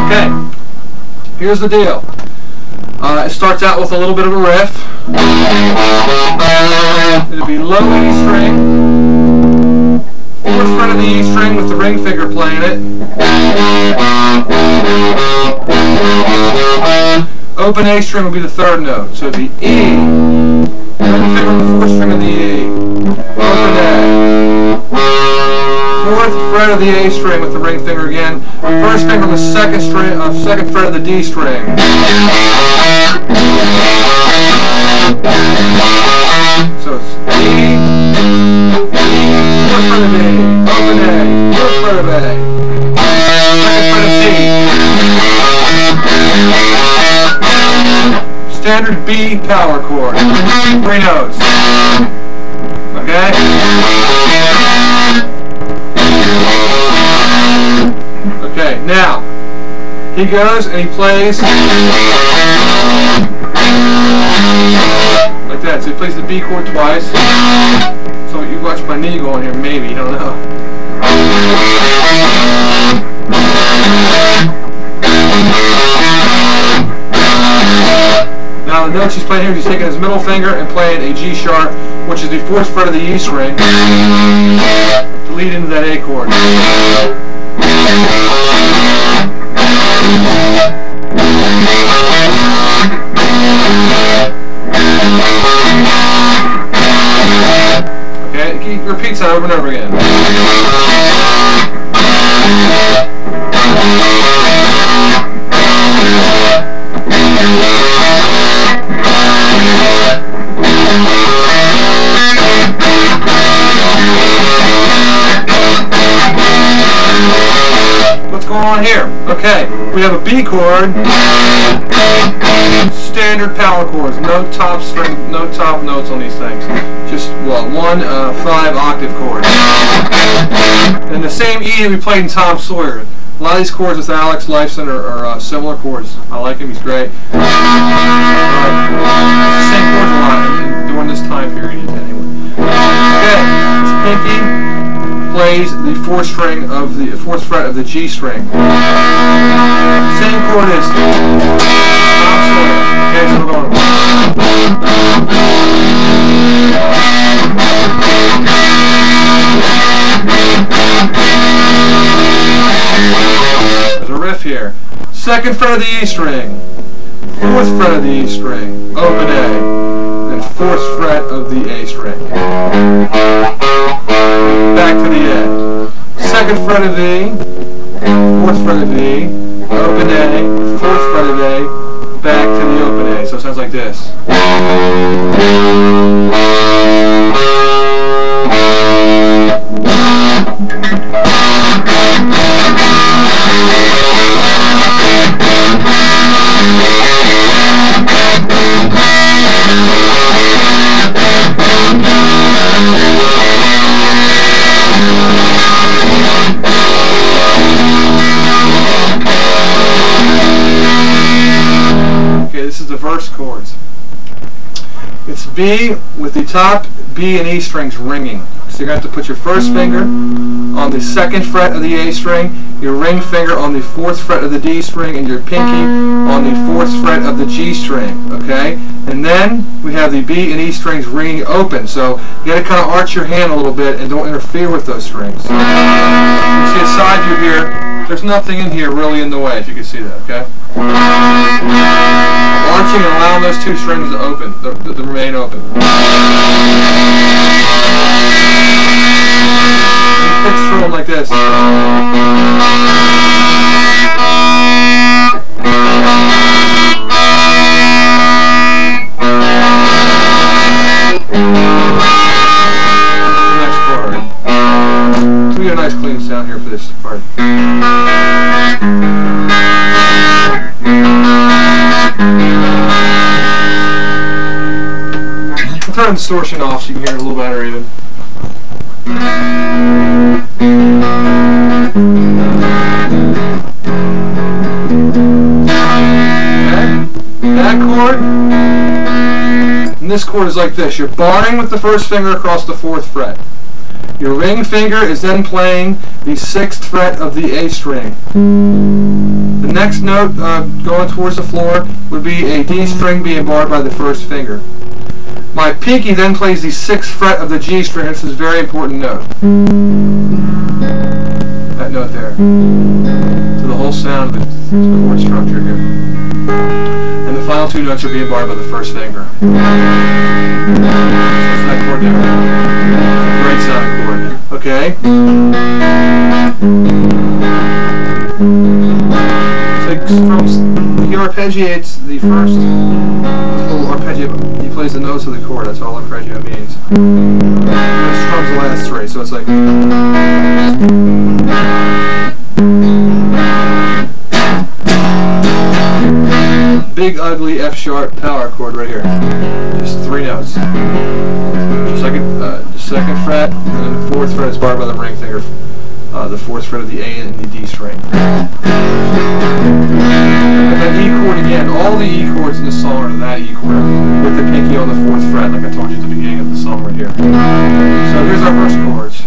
Okay, here's the deal. It starts out with a little bit of a riff. It'll be low E string, fourth fret of the E string with the ring finger playing it. Open A string will be the third note, so it'll be E, ring finger on the fourth string of the E, open A. Fourth fret of the A string with the ring finger again. First finger on the second fret of the D string. So it's E, fourth fret of A, open A, fourth fret of A, second fret of C. Standard B power chord. 3 notes. Okay? Okay, now he goes and he plays like that. So he plays the B chord twice. So you watch my knee go on here, maybe, I don't know. Now the notes he's playing here, he's taking his middle finger and playing a G sharp, which is the fourth fret of the E string, to lead into that A chord. Okay, he repeats that over and over again. What's going on here? Okay, we have a B chord, standard power chords, no top notes on these things. Just, well, 1 5 octave chord. And the same E that we played in Tom Sawyer. A lot of these chords with Alex Lifeson are similar chords. I like him, he's great. The same chords a lot during this time period anyway. Okay, this pinky plays the fourth fret of the G string. Same chord as Tom Sawyer. Okay, so we're going. There's a riff here. Second fret of the E string, fourth fret of the E string, open A, and fourth fret of the A string. Back to the A. Second fret of E, fourth fret of E, open A, fourth fret of A, back to the open A. So it sounds like this. This is the verse chords. It's B with the top B and E strings ringing. So you're going to have to put your first finger on the second fret of the A string, your ring finger on the fourth fret of the D string, and your pinky on the fourth fret of the G string. Okay? And then we have the B and E strings ringing open. So you got to kind of arch your hand a little bit and don't interfere with those strings. You can see a side view here. There's nothing in here really in the way, if you can see that. Okay? Arching and allowing those two strings to open, to remain open. And pitch through them like this. The next chord. So we get a nice clean sound here for this part. turn the distortion off so you can hear it a little better even. That chord, and this chord is like this. You're barring with the first finger across the 4th fret. Your ring finger is then playing the 6th fret of the A string. The next note going towards the floor would be a D string being barred by the 1st finger. My pinky then plays the 6th fret of the G string. This is a very important note. That note there. So the whole sound of the chord structure here. And the final 2 notes are being barred by the 1st finger. So it's that chord there. It's a great sounding chord. Okay? So he arpeggiates the first little arpeggio. He plays the notes of the chord. That's all arpeggio means. He strums the last 3. So it's like. Big ugly F sharp power chord right here. Just 3 notes. Second fret, and then the 4th fret is barred by the ring finger. The 4th fret of the A and the D string. And then E chord again. All the E chords in this song are that E chord with the pinky on the 4th fret, like I told you at the beginning of the song right here. So here's our first chords.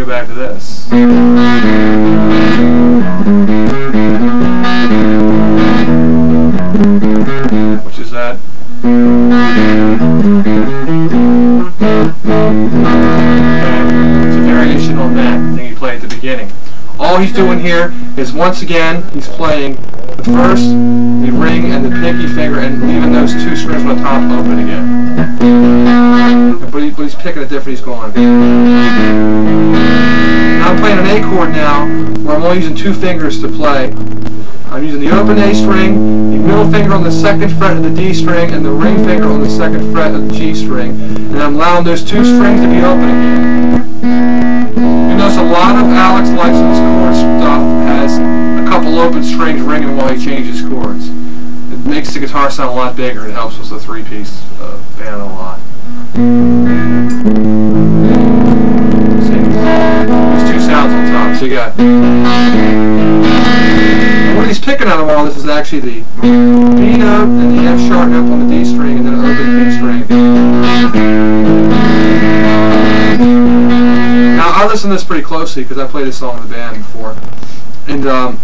Back to this. Which is that. It's a variation on that thing you play at the beginning. All he's doing here is once again he's playing the first, the ring, and the pinky finger, and leaving those 2 strings on the top open again. But he's picking it different. He's going. I'm playing an A chord now, where I'm only using 2 fingers to play. I'm using the open A string, the middle finger on the 2nd fret of the D string, and the ring finger on the 2nd fret of the G string, and I'm allowing those 2 strings to be open again. You notice a lot of Alex Lifeson's chord stuff has a couple open strings ringing while he changes chords. It makes the guitar sound a lot bigger. It helps with the 3-piece band a lot. There's 2 sounds on top. So you got. And what he's picking out of all this is actually the B note and the F sharp note on the D string, and then an open B string. Now I listen to this pretty closely because I played this song in the band before, and the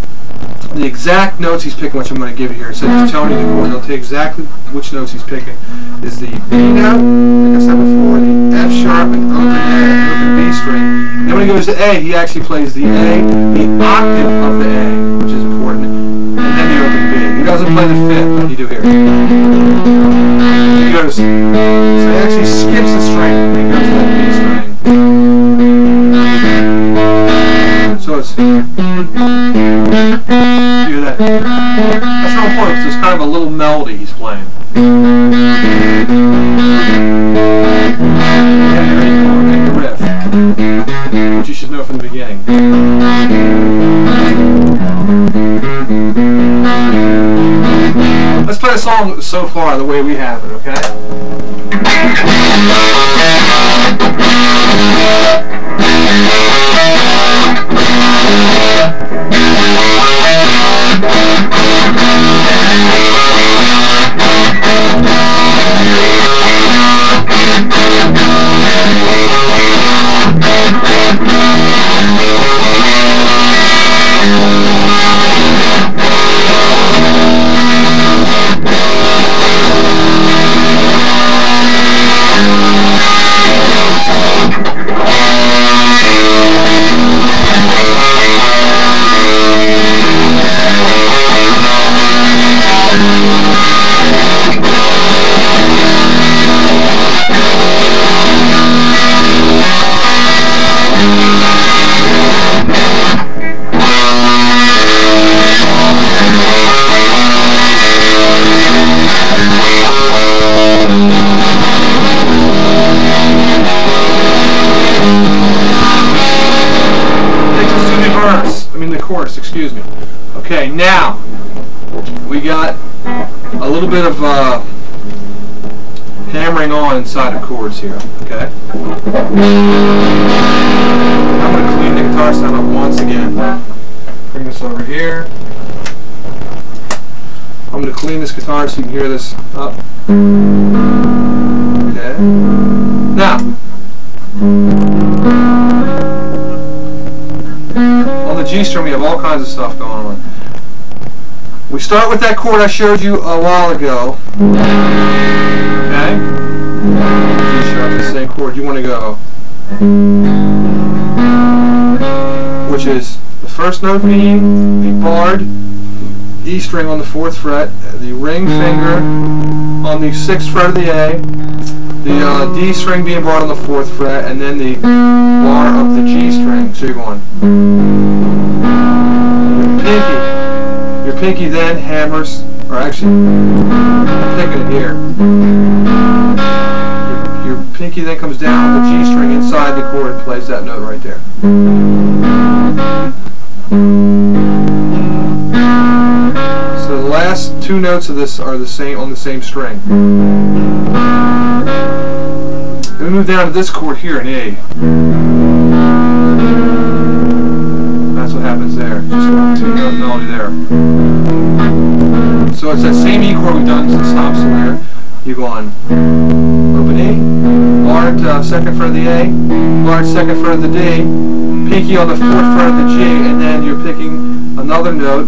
exact notes he's picking, which I'm going to give you here. It says Tony the chord. He'll tell you exactly which notes he's picking. Is the B note, like I said before, the F sharp and open B string. And then when he goes to A, he actually plays the A, the octave of the A, which is important, and then the open B. He doesn't play the 5th like you do here. He goes, so he actually skips the string when he goes to that B string. So it's. Do that. That's real important because it's kind of a little melody he's playing. Yeah, there you go. And the riff, which you should know from the beginning. Let's play a song so far the way we have it, okay? Now, we got a little bit of hammering on inside the chords here, okay? I'm going to clean the guitar sound up once again. Bring this over here. I'm going to clean this guitar so you can hear this up. Okay. Now, on the G string we have all kinds of stuff going on. We start with that chord I showed you a while ago. Okay? G sharp, the same chord you want to go. Which is the first note being the barred E string on the 4th fret, the ring finger on the 6th fret of the A, the D string being barred on the 4th fret, and then the bar of the G string. So you're going. Your pinky then hammers, or actually, I'm picking it here. Your pinky then comes down on the G string inside the chord and plays that note right there. So the last two notes of this are the same on the same string. Then we move down to this chord here in A. That's what happens there. Just a two-note melody there. So it's that same E chord we've done since stop somewhere. You go on open E, barred 2nd fret of the A, barred 2nd fret of the D, pinky on the 4th fret of the G, and then you're picking another note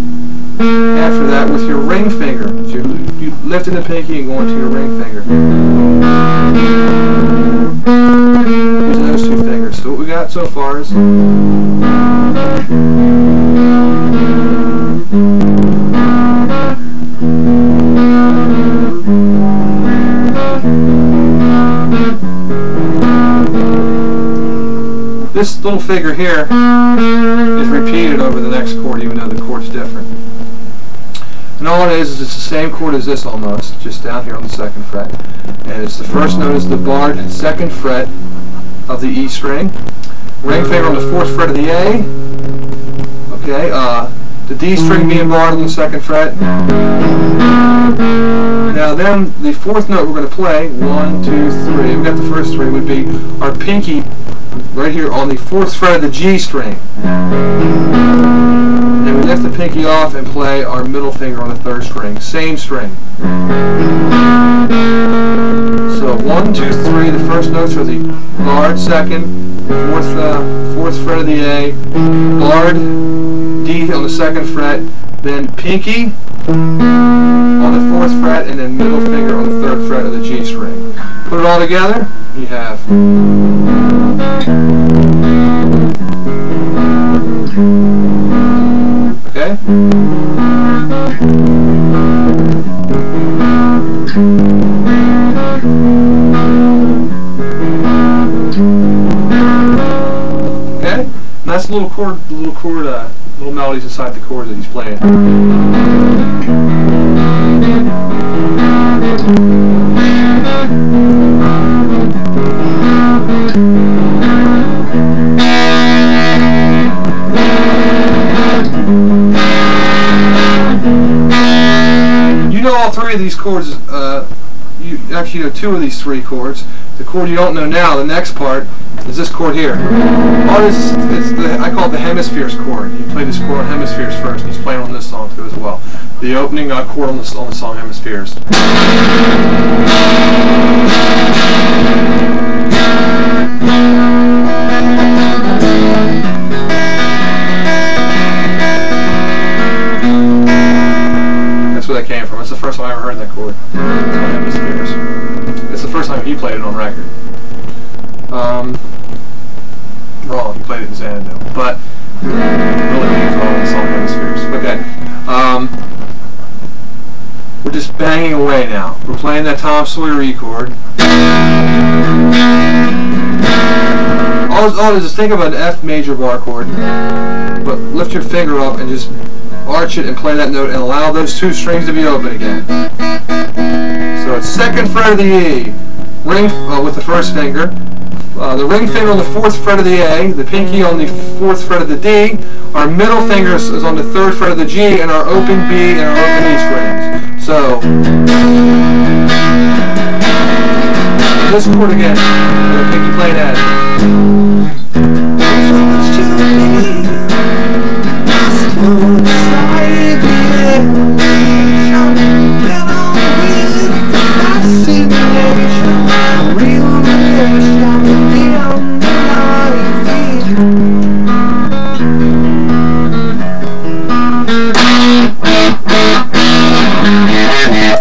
after that with your ring finger. So you're lifting the pinky and going to your ring finger. Using those two fingers. So what we got so far is this little figure here is repeated over the next chord, even though the chord's different. And all it is it's the same chord as this almost, just down here on the 2nd fret. And it's the first note is the barred 2nd fret of the E string. Ring finger on the 4th fret of the A. Okay, the D string being barred on the 2nd fret. Now then, the 4th note we're going to play, 1, 2, 3. We got the first 3 would be our pinky right here on the 4th fret of the G string. Then we lift the pinky off and play our middle finger on the 3rd string. Same string. So 1, 2, 3. The first notes are the barred 2nd, 4th fret of the A, barred D on the 2nd fret, then pinky on the 4th fret, and then middle finger on the 3rd fret of the G string. Put it all together, you have okay? Okay? And that's the little melodies inside the chords that he's playing. You know all 3 of these chords. You actually know 2 of these 3 chords. The chord you don't know now, the next part, is this chord here. All this is I call it the hemispheres chord. You play this chord on hemispheres first, and he's playing on this song too as well. The opening chord on the song Hemispheres. That's where that came from. That's the first time I ever heard that chord. Hemispheres. It's the first time he played it on record. Wrong, he played it in Xanadu, but really means all the song Hemispheres. Okay, we're just banging away now. We're playing that Tom Sawyer E chord. All it is think of an F major bar chord, but lift your finger up and just arch it and play that note and allow those 2 strings to be open again. So it's 2nd fret of the E, ring with the 1st finger, The ring finger on the 4th fret of the A, the pinky on the 4th fret of the D, our middle finger is on the 3rd fret of the G, and our open B and our open E strings. So, this chord again, with the pinky playing at it.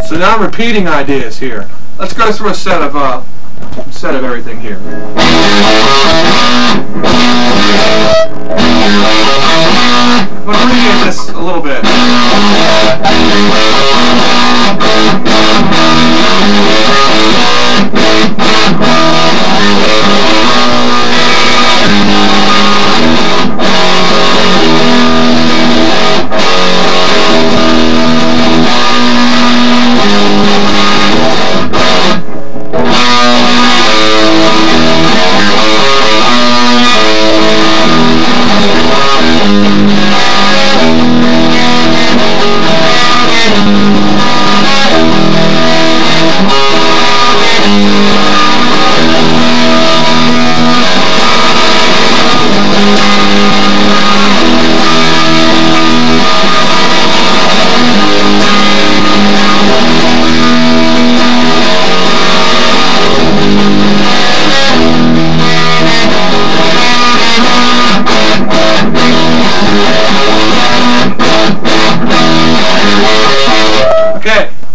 So now I'm repeating ideas here. Let's go through a set of everything here. I'm going to abbreviate this a little bit.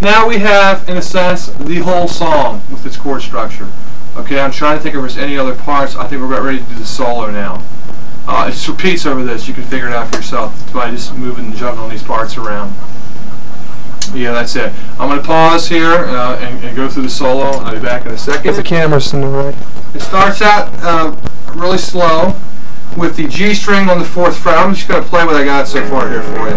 Now we have, in a sense, the whole song with its chord structure. Okay, I'm trying to think if there's any other parts. I think we're about ready to do the solo now. It just repeats over this. You can figure it out for yourself by just moving and juggling these parts around. Yeah, that's it. I'm going to pause here and go through the solo. I'll be back in a second. Get the cameras in the right. It starts out really slow with the G string on the 4th fret. I'm just going to play what I got so far here for you.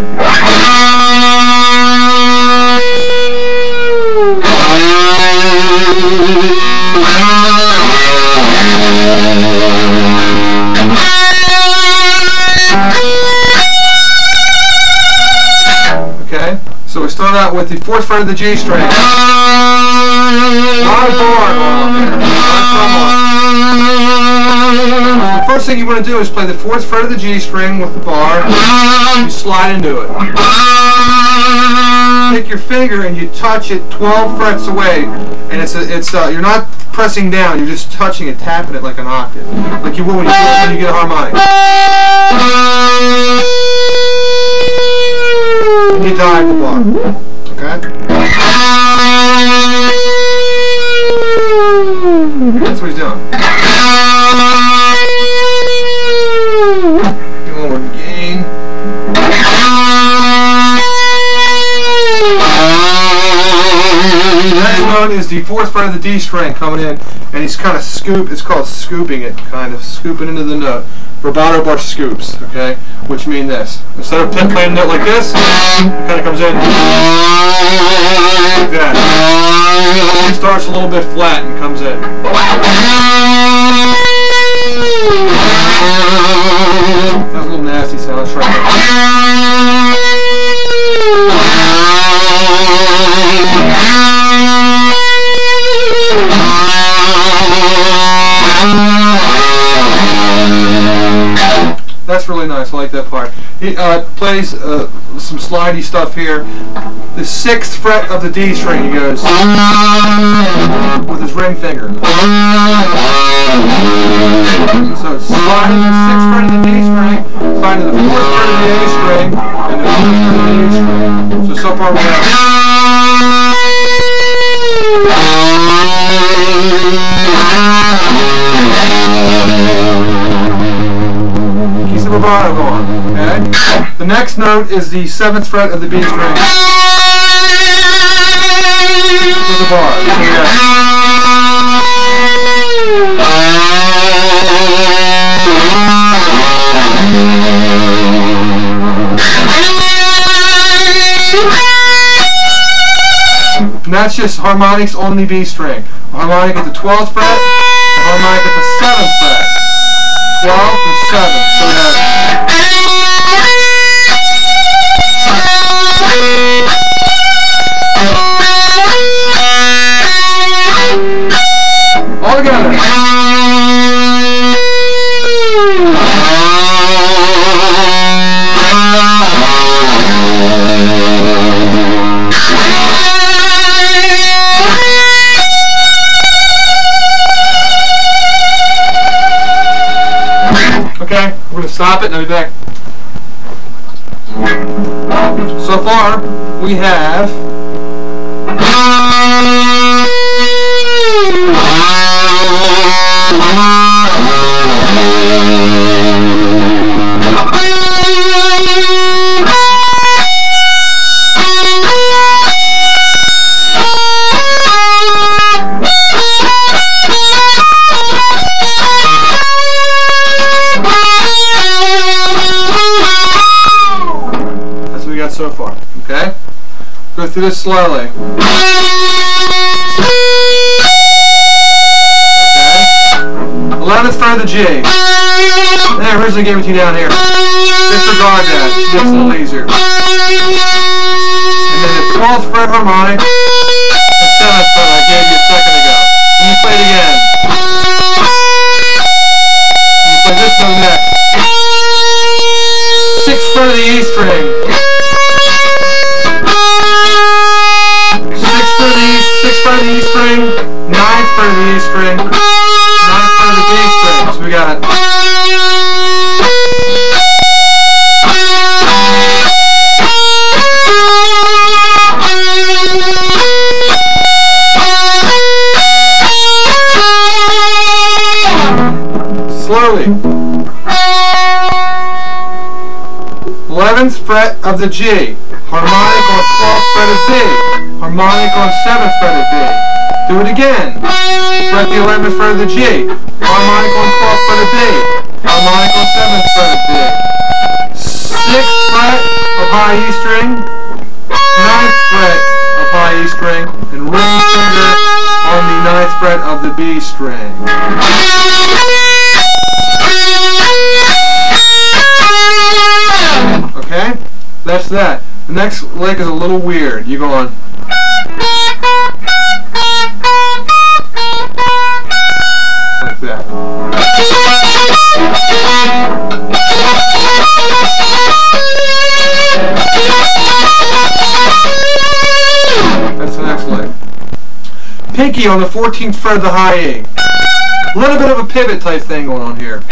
Okay, so we start out with the 4th fret of the G string. Not a bar going on there. The first thing you want to do is play the 4th fret of the G string with the bar. You slide into it. Take your finger and you touch it 12 frets away, and you're not pressing down. You're just touching it, tapping it like an octave, like you would when you get a harmonic. And you dive the bar. Okay. That's what he's doing. Get a little more gain. Next note is the 4th fret of the D string coming in, and he's kind of it's called scooping it, kind of scooping into the note. Rubato bar scoops, okay? Which mean this. Instead of playing a note like this, it kind of comes in like that. It starts a little bit flat and comes in. That's a little nasty sound. Let's try that. That's really nice. I like that part. He plays some slidey stuff here. The 6th fret of the D string, he goes with his ring finger. So it's sliding the 6th fret of the D string, sliding the 4th fret of the A string, and the 5th fret of the A string. So far we have. Keeps the vibrato going. Okay? The next note is the 7th fret of the B string. With the bar. So and that's just harmonics on the B string. A harmonic at the 12th fret, a harmonic at the 7th fret. 12 and 7. So we have all together. Okay, we're going to stop it and I'll be back. So far, we have so far, okay? Go through this slowly. Okay? 11th fret of the G. And I originally gave it to you down here. Disregard that. It's a little easier. And then the 12th fret harmonic, the 7th fret I gave you a second ago. And you play it again. And you play this note next. 6th fret of the E string. 6th fret of the E string, 9th fret of the E string, 9th fret of the B string. So we got it. Slowly. 11th fret of the G, harmonic on 12th fret of B. Harmonic on 7th fret of B. Do it again. Fret the 11th fret of the G. Harmonic on 12th fret of B. Harmonic on 7th fret of B. 6th fret of high E string. 9th fret of high E string. And ring finger on the 9th fret of the B string. Okay? That's that. The next lick is a little weird. You go on. Like that. That's the next lick. Pinky on the 14th fret of the high E. A little bit of a pivot type thing going on here.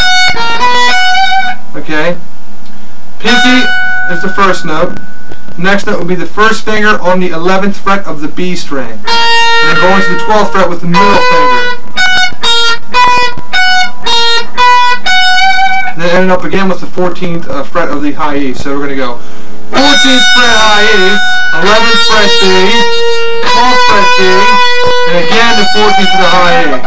Okay? Pinky is the first note. Next note will be the first finger on the 11th fret of the B string. And then going to the 12th fret with the middle finger. And then ending up again with the 14th fret of the high E. So we're going to go 14th fret high E, 11th fret B, 12th fret D, and again the 14th of the high E.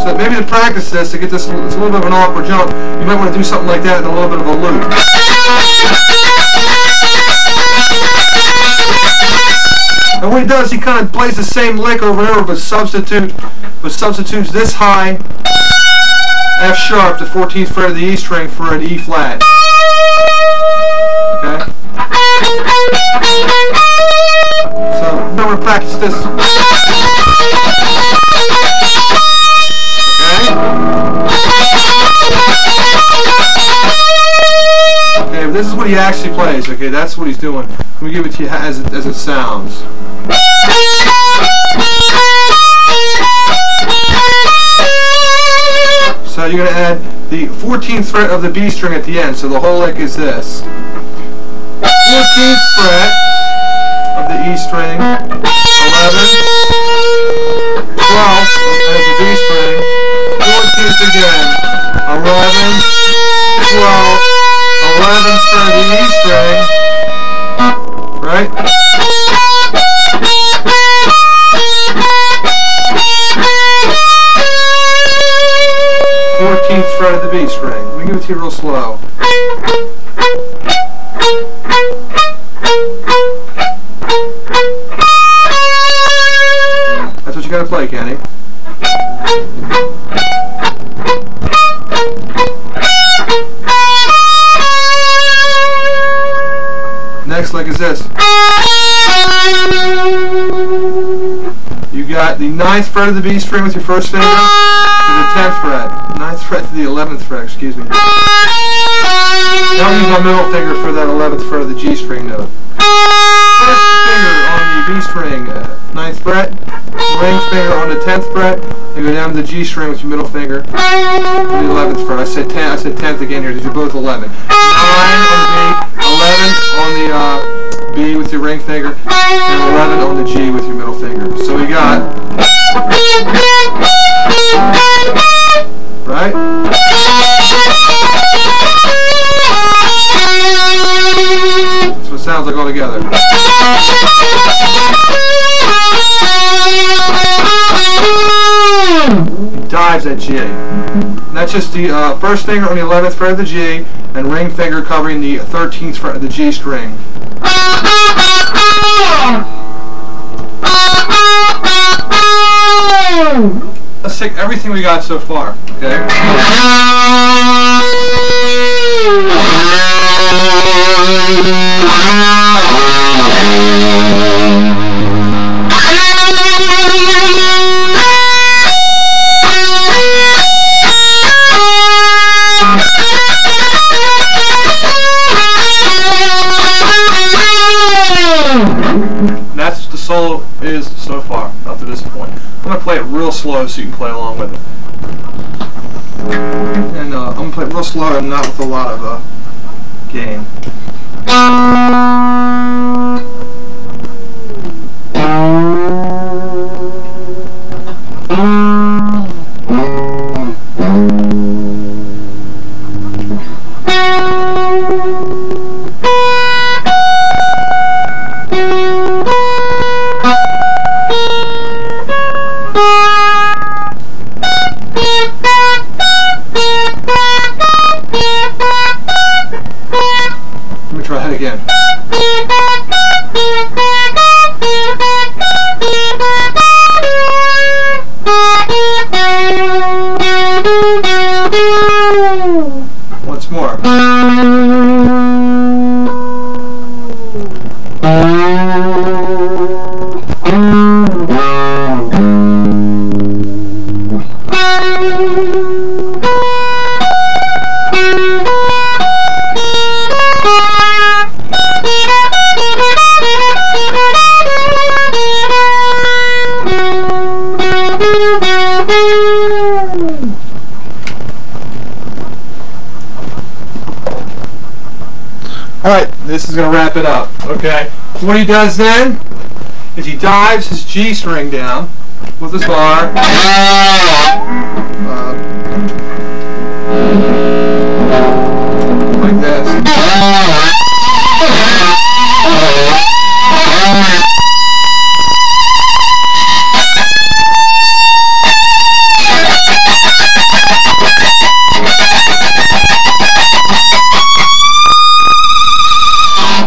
So maybe to practice this, to get this, it's a little bit of an awkward jump, you might want to do something like that in a little bit of a loop. And what he does, he kind of plays the same lick over and over, but substitutes this high F sharp, the 14th fret of the E string, for an E flat. Okay? So now we're going to practice this. Okay, this is what he actually plays. Okay, that's what he's doing. Let me give it to you as it sounds. So you're going to add the 14th fret of the B string at the end. So the whole lick is this. 14th fret of the E string, 11th, 12th of the B string, 14th again, 11th, 12th, 11th fret of the E string, right? 14th fret of the B string. Let me give it to you real slow. That's what you gotta play, Kenny. got the 9th fret of the B string with your first finger to the 10th fret. 9th fret to the 11th fret, excuse me. Don't use my middle finger for that 11th fret of the G string note. First finger on the B string, 9th fret. Ring finger on the 10th fret. And go down to the G string with your middle finger to the 11th fret. I said 10th again here. These are both 11. 9 on the B, 11 on the B with your ring finger, and 11 on the G with your middle finger. So we got, right? That's what it sounds like all together. He dives at G. And that's just the first finger on the 11th fret of the G, and ring finger covering the 13th fret of the G string. Let's take everything we got so far, okay? That's what the solo is so far, up to this point. I'm going to play it real slow so you can play along with it. And I'm going to play it real slow and not with a lot of gain. Let me try that again. Once more. Alright, this is going to wrap it up, okay? What he does then is he dives his G string down with his bar, like this.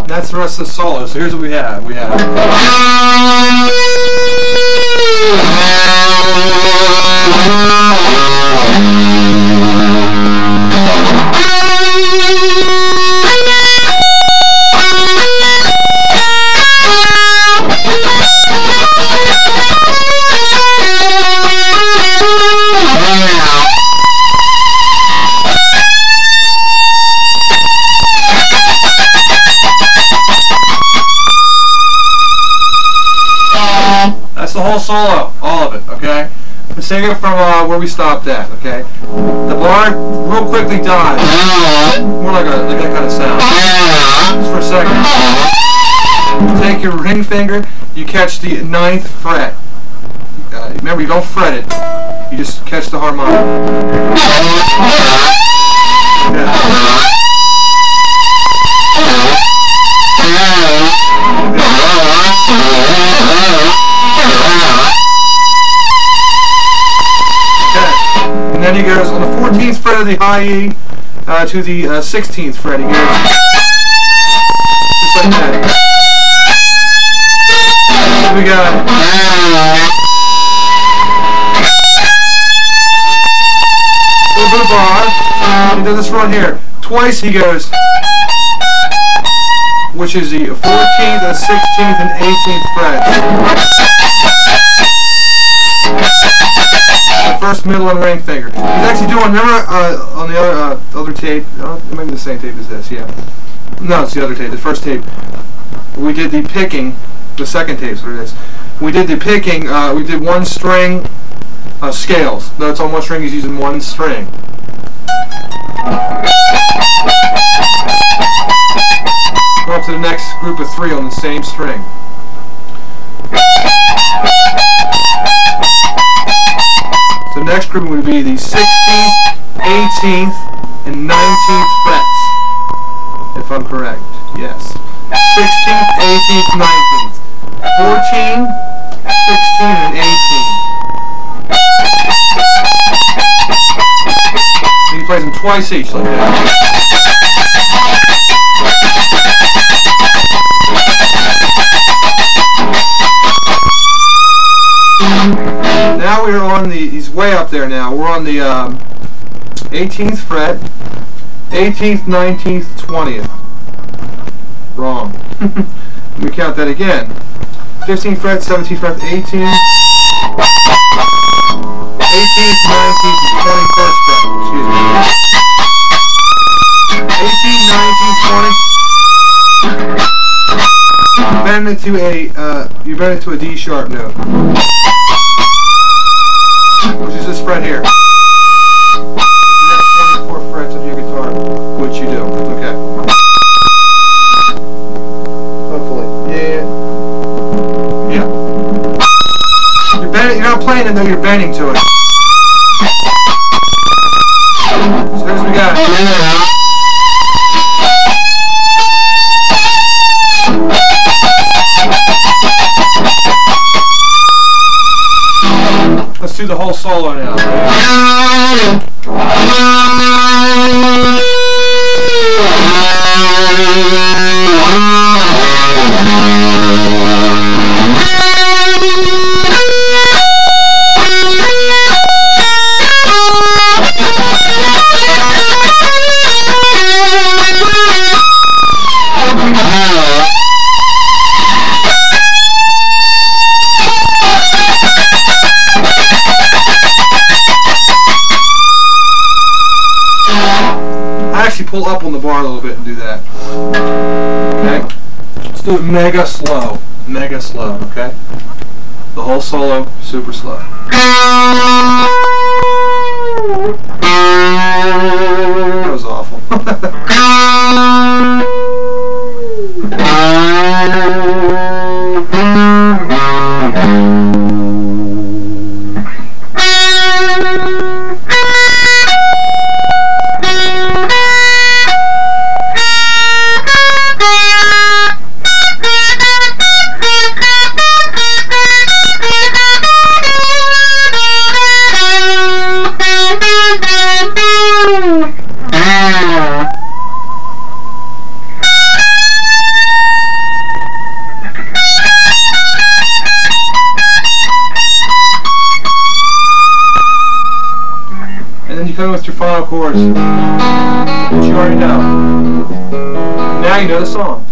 That's the rest of the solo. So here's what we have. We have that's the whole solo, all of it, okay? Let's take it from where we stopped at, okay? The bar real quickly dies. More like that kind of sound. Just for a second. Take your ring finger, you catch the 9th fret. Remember, you don't fret it. You just catch the harmonic. Yeah. And then he goes on the 14th fret of the high E to the 16th fret. He goes just like that. So we got a little bit of bar. He does this run here. Twice he goes, which is the 14th, and 16th, and 18th frets. first, middle, and ring finger. He's actually doing, remember on the other tape, it might be the same tape as this, yeah. No, it's the other tape, the first tape. We did the picking, the second tape is what it is. We did the picking, we did one string scales. Notice on one string he's using one string. Go up to the next group of 3 on the same string. So the next group would be the 16th, 18th, and 19th frets, if I'm correct. Yes. 16th, 18th, 19th. 14, 16, and 18. So he plays them twice each, like that. Now we're on the, he's way up there now, we're on the 18th fret, 18th, 19th, 20th. Wrong. Let me count that again. 15th fret, 17th fret, 18th, 18th, 19th, and 21st fret. Excuse me. 18th, 19th, 20th. You bend it to a D sharp note, which is this fret here. The next 24 frets of your guitar, which you do. Okay. Hopefully. Yeah. Yeah. You're bending, you're not playing it though, you're bending to it. So here's what we got. Let's do the whole solo now. Pull up on the bar a little bit and do that. Okay? Let's do it mega slow. Mega slow, okay? The whole solo, super slow. That was awful. You come in with your final chords, which you already know. Now you know the song.